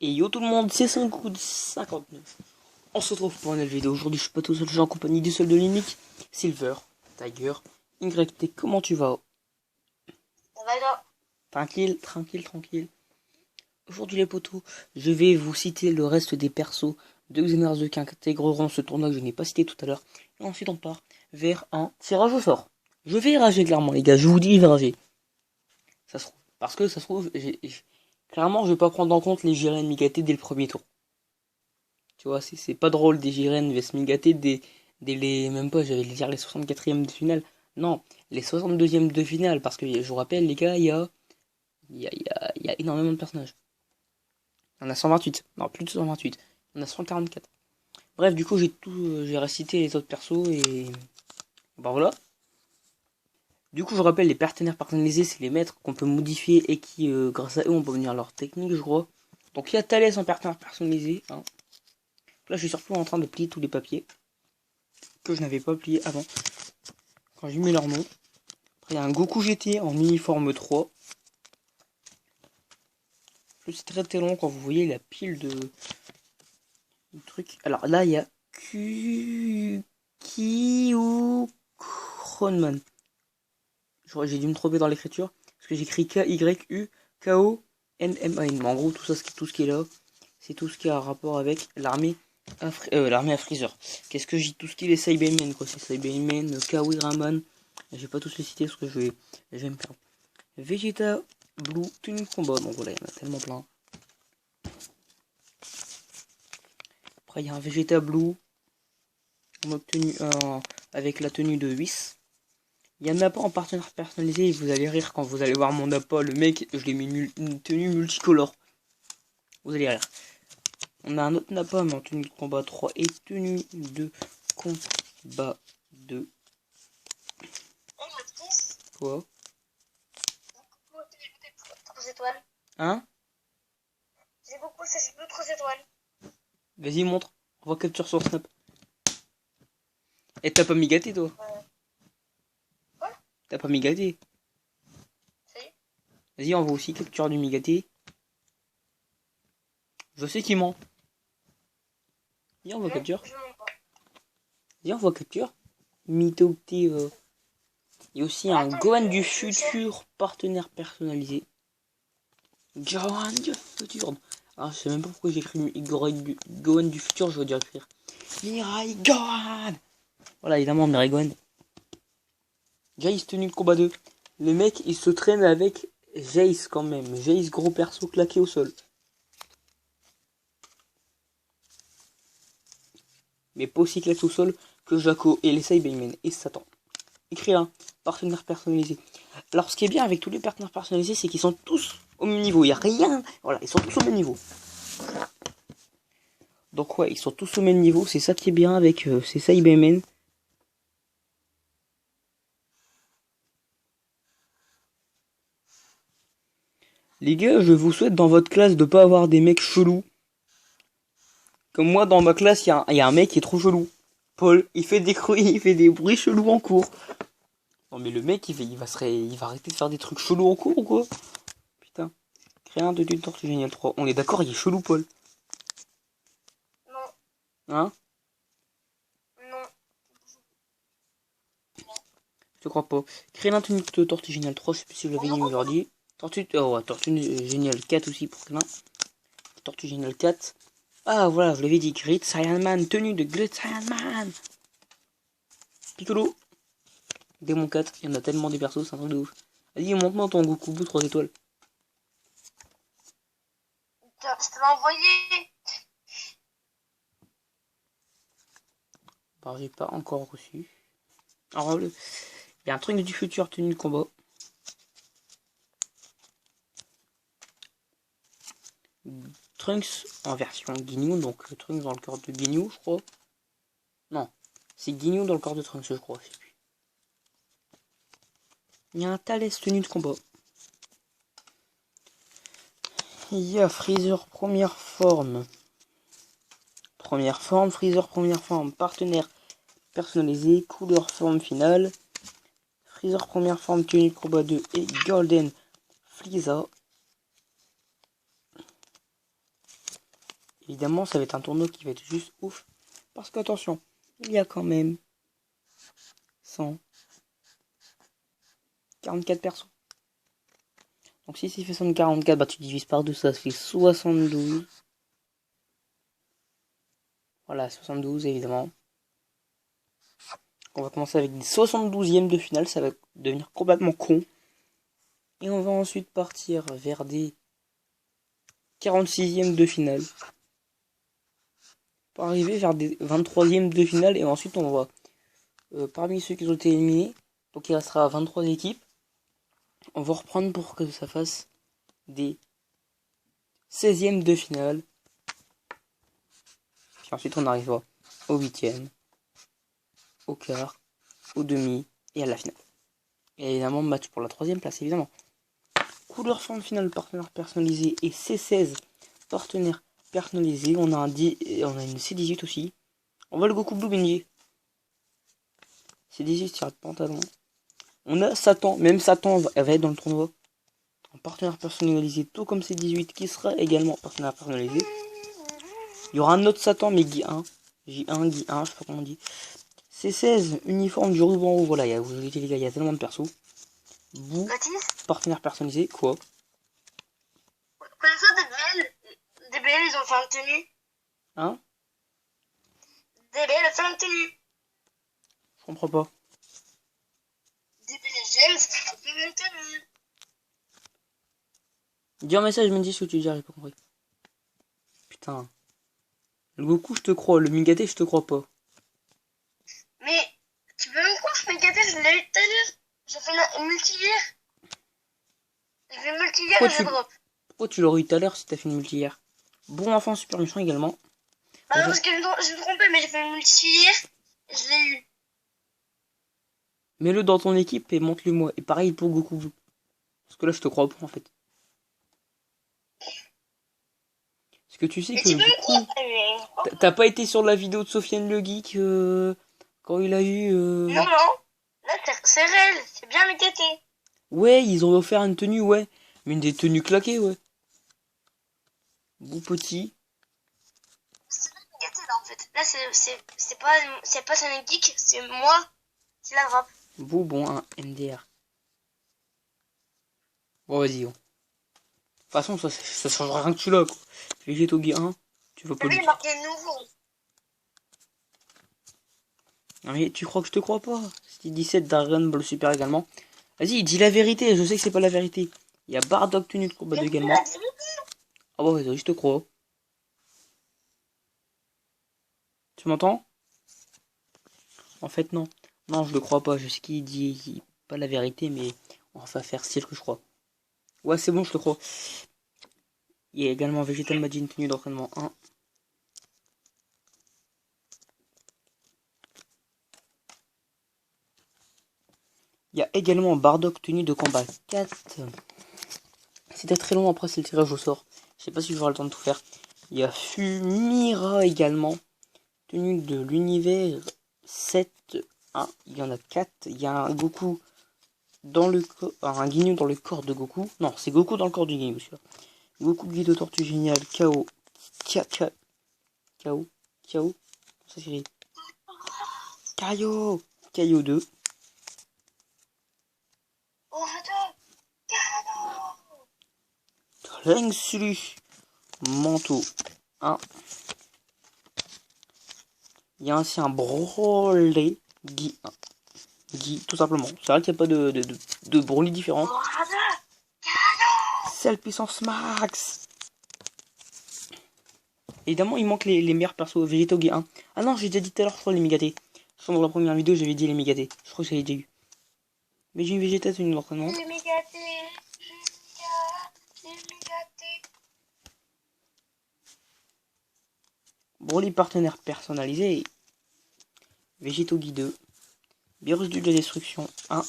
Et yo tout le monde, c'est 59. On se retrouve pour une nouvelle vidéo. Aujourd'hui, je suis pas tout seul, je suis en compagnie du seul de l'unique Silver, Tiger, YT. Comment tu vas? Ça va là. Tranquille, tranquille, tranquille. Aujourd'hui, les potos, je vais vous citer le reste des persos de Xenos qui intégreront ce tournoi que je n'ai pas cité tout à l'heure. Et ensuite, on part vers un tirage au sort. Je vais rager clairement, les gars. Je vous dis, je vais rager. Ça se trouve. Parce que ça se trouve, clairement, je vais pas prendre en compte les Jiren Migaté dès le premier tour. Tu vois, c'est pas drôle des Jiren vs Migaté dès les. Même pas, j'allais dire les 64e de finale. Non, les 62e de finale. Parce que je vous rappelle, les gars, il y a énormément de personnages. Il y en a 128. Non, plus de 128. Il y en a 144. Bref, du coup, j'ai récité les autres persos et. Bah voilà. Du coup, je rappelle, les partenaires personnalisés, c'est les maîtres qu'on peut modifier et qui, grâce à eux, on peut venir leur technique, je crois. Donc, il y a Thalès en partenaire personnalisé. Hein. Là, je suis surtout en train de plier tous les papiers que je n'avais pas plié avant. Quand j'ai mis leur nom. Après, il y a un Goku GT en uniforme 3. C'est très très long quand vous voyez la pile de trucs. Alors là, il y a Kronman. J'ai dû me tromper dans l'écriture. Parce que j'écris K-Y-U-K-O-N-M-A-N. Mais en gros, tout ce qui est là, c'est tout ce qui a un rapport avec l'armée à Freezer. Qu'est-ce que j'ai? Tout ce qui est les Cybermen, quoi. C'est Cybermen, Kawi Raman. Je vais pas tous les citer parce que je vais me perdre. Vegeta Blue, tenue de combat. Donc voilà, il y en a tellement plein. Après, il y a un Vegeta Blue en obtenu avec la tenue de Whis. Il y en a pas en partenaire personnalisé et vous allez rire quand vous allez voir mon appât. Le mec, je l'ai mis une tenue multicolore. Vous allez rire. On a un autre Napalm en tenue de combat 3 et tenue de combat 2. Quoi? Hein? J'ai beaucoup, c'est d'autres étoiles. Vas-y, montre. On voit capture sur Snap. Et t'as pas migaté, toi? Quoi? T'as pas migaté? Si. Vas-y, on voit aussi capture du migaté. Je sais qu'il ment. Viens, on voit capture. Je mens pas. Viens, on voit capture. Mythocté. Il y a aussi un Gohan du futur partenaire personnalisé. Gohan du futur. Ah, je sais même pas pourquoi j'ai écrit Gohan du futur, je veux dire écrire Mirai Gohan. Voilà, évidemment, Mirai Gohan. Jace tenue de combat 2. Le mec, il se traîne avec Jace quand même. Jace gros perso claqué au sol. Mais pas aussi claqué au sol que Jaco et les Cybermen et Satan. Écrit là, partenaire personnalisé. Alors, ce qui est bien avec tous les partenaires personnalisés, c'est qu'ils sont tous au même niveau. Il n'y a rien. Voilà, ils sont tous au même niveau. Donc, ouais, ils sont tous au même niveau. C'est ça qui est bien avec ces Cybermen. Les gars, je vous souhaite dans votre classe de pas avoir des mecs chelous. Comme moi, dans ma classe, il y a un mec qui est trop chelou. Paul, il fait des bruits chelous en cours. Non mais le mec, il va arrêter de faire des trucs chelous en cours ou quoi? Putain. Créer un de Tortue Génial 3. On est d'accord, il est chelou, Paul. Non. Hein? Non. Je te crois pas. Créer un de Tortue Génial 3, je sais plus si je l'avais dit aujourd'hui. Tortue Génial 4 aussi pour Créin. Tortue Génial 4. Ah voilà, je l'avais dit. Great Saiyan Man, tenue de Great Saiyan Man. Piccolo. Démon 4, il y en a tellement des persos, c'est un truc de ouf. Vas-y, montre-moi ton Goku Blue 3 étoiles. Je te l'ai envoyé. Bah, j'ai pas encore reçu. Alors, il y a un truc du futur tenue de combat. Trunks en version Ginyu, donc Trunks dans le corps de Ginyu, je crois. Non, c'est Ginyu dans le corps de Trunks, je crois. Il y a un Thalès tenue de combat. Il y a Freezer première forme. Freezer première forme, partenaire personnalisé, couleur forme finale. Freezer première forme tenue de combat 2 et Golden Frieza. Évidemment, ça va être un tournoi qui va être juste ouf. Parce qu'attention, il y a quand même 144 persos. Donc si c'est fait 144, bah tu divises par 2, ça fait 72. Voilà, 72 évidemment. On va commencer avec des 72e de finale, ça va devenir complètement con. Et on va ensuite partir vers des 46e de finale. Pour arriver vers des 23e de finale. Et ensuite on va, parmi ceux qui ont été éliminés, donc il restera 23 équipes. On va reprendre pour que ça fasse des 16e de finale. Puis ensuite on arrivera au 8e, au quart, au demi et à la finale. Et évidemment match pour la 3e place évidemment. Couleur fond de finale, partenaire personnalisé et C16 partenaire personnalisé. On a une C18 aussi. On voit le Goku Blue Benji. C18 tiré de pantalon. On a Satan, même Satan elle va être dans le tournoi. Un partenaire personnalisé, tout comme C18 qui sera également partenaire personnalisé. Il y aura un autre Satan, mais Guy1. J1, Guy1, je sais pas comment on dit. C16, uniforme du ruban rouge. Voilà, vous voyez les gars, il y a tellement de persos. Vous, partenaire personnalisé, quoi? Comme ça, DBL, ils ont fait une tenue. Hein? DBL a fait une tenue. Je comprends pas. DBL James a fait une tenue. Dis un message, je me dis ce que tu dis, j'ai pas compris. Putain. Le Goku, je te crois. Le Migaté, je te crois pas. Mais, tu peux me croire, Migaté, je l'ai eu tout à l'heure. J'ai fait une multi hier. J'ai fait une multi hier et je drop. Pourquoi tu l'aurais eu tout à l'heure si t'as fait une multi hier? Bon enfant super méchant également. Ah non, parce que je me trompais, mais j'ai fait une multi hier et je l'ai eu. Mets-le dans ton équipe et montre-le moi. Et pareil pour Goku Blue. Parce que là, je te crois pas en fait. Parce que tu sais que Goku... T'as pas été sur la vidéo de Sofiane le Geek quand il a eu... Non, non. Là, c'est réel. C'est bien Migaté. Ouais, ils ont offert une tenue, ouais. Mais une des tenues claquées, ouais. Bon petit. C'est bien Migaté, là, en fait. Là, c'est pas Sonic Geek, c'est moi qui la drop. Bon, un MDR. Bon, vas-y. De toute façon, ça changera rien que tu l'as, quoi. Végéto Guy 1, tu vas pas Lui, lui... il marqué nouveau. Non mais tu crois que je te crois pas? C'était 17 Dragon Ball Super également. Vas-y, dis la vérité, je sais que c'est pas la vérité. Il y a Bardock tenue de combat 2 également. Ah bah vas-y, je te crois. Tu m'entends? En fait non. Non, je le crois pas, je sais qu'il dit pas la vérité, mais on va faire style que je crois. Ouais, c'est bon, je te crois. Il y a également Vegetal Majin tenue d'entraînement 1. Il y a également Bardock tenue de combat 4. C'était très long, après c'est le tirage au sort. Je sais pas si j'aurai le temps de tout faire. Il y a Fumira également. Tenue de l'univers 7. Ah, il y en a 4. Il y a un Goku dans le corps. Un Guignou dans le corps de Goku. Non, c'est Goku dans le corps du Guignou, celui-là. Goku Guide de Tortue Génial. KO. KO. Ça s'écrit. Kaio. Kaio 2. Leng Sulu. Manteau 1. Il y a ainsi un Broly Guy 1. Guy, tout simplement. C'est vrai qu'il n'y a pas de Broly différent. Celle puissance max. Évidemment, il manque les meilleurs persos. Végéto Guy 1. Ah non, j'ai déjà dit tout à l'heure, je crois, les Migaté. Je crois dans la première vidéo, j'avais dit les Migaté. Je crois que j'avais déjà eu. Mais j'ai une Vegeta tenue d'entraînement. Les Migaté. Broly partenaire personnalisé. Végéto Guy 2. Virus de la destruction 1.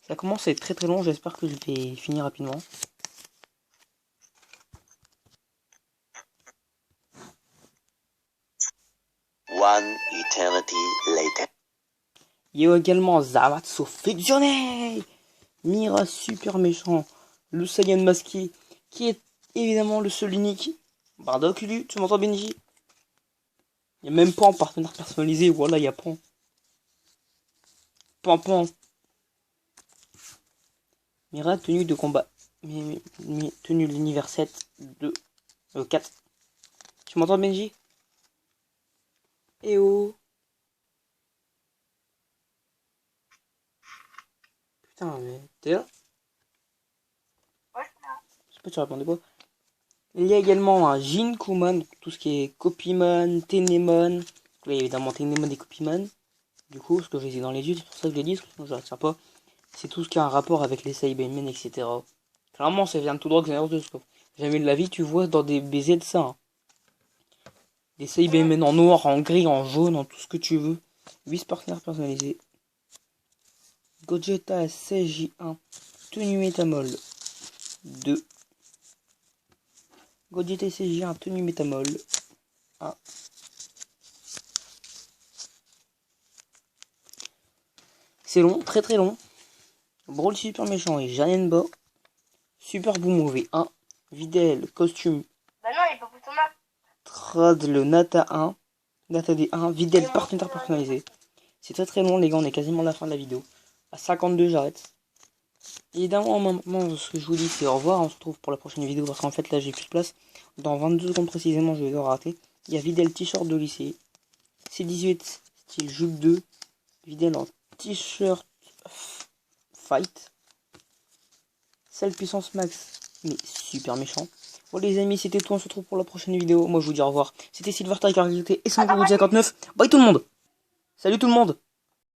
Ça commence à être très très long, j'espère que je vais finir rapidement. One eternity later. Il y a également Zamatsu fusionné. Mira super méchant. Le Saiyan masqué, qui est évidemment le seul unique Bardock, Lulu, tu m'entends, Benji? Il n'y a même pas en partenaire personnalisé. Voilà, il y a Pan. Pan. Mira, tenue de combat. Tenue de l'univers 7 de 4. Tu m'entends, Benji? Eh oh. Putain, mais t'es là? Ouais, c'est là. Je sais pas, tu répondais pas. Il y a également un Jinkumon, tout ce qui est Copymon, Tenemon. Là, évidemment, Tenemon et Copymon. Du coup, ce que j'ai dit dans les yeux, c'est pour ça que je l'ai dit, sinon je retiens pas. C'est tout ce qui a un rapport avec les Saibamen, etc. Clairement, ça vient de tout droit que Xenoverse 2 Scope. Jamais de la vie, tu vois dans des BZ de ça. Hein. Des Saibamen en noir, en gris, en jaune, en tout ce que tu veux. 8 partenaires personnalisés. Gogeta SJ1, tenue Métamol 2. Gogeta SJ1, tenue Métamol 1. C'est long, très très long. Brawl super méchant et Janenba. Super Boom V1. Videl, costume. Bah non, il est pas pour ton map. Trad le Nata 1. Nata D1. Videl, partenaire personnalisé. C'est très très long les gars, on est quasiment à la fin de la vidéo. À 52 j'arrête. Évidemment, maintenant ce que je vous dis c'est au revoir, on se retrouve pour la prochaine vidéo parce qu'en fait là j'ai plus de place. Dans 22 secondes précisément je vais devoir rater. Il y a Videl t-shirt de lycée. C18 style jupe 2. Videl en t-shirt fight. Celle puissance max mais super méchant. Bon les amis c'était tout, on se retrouve pour la prochaine vidéo. Moi je vous dis au revoir. C'était Silver Tiger et c'est mon 59. Bye tout le monde. Salut tout le monde.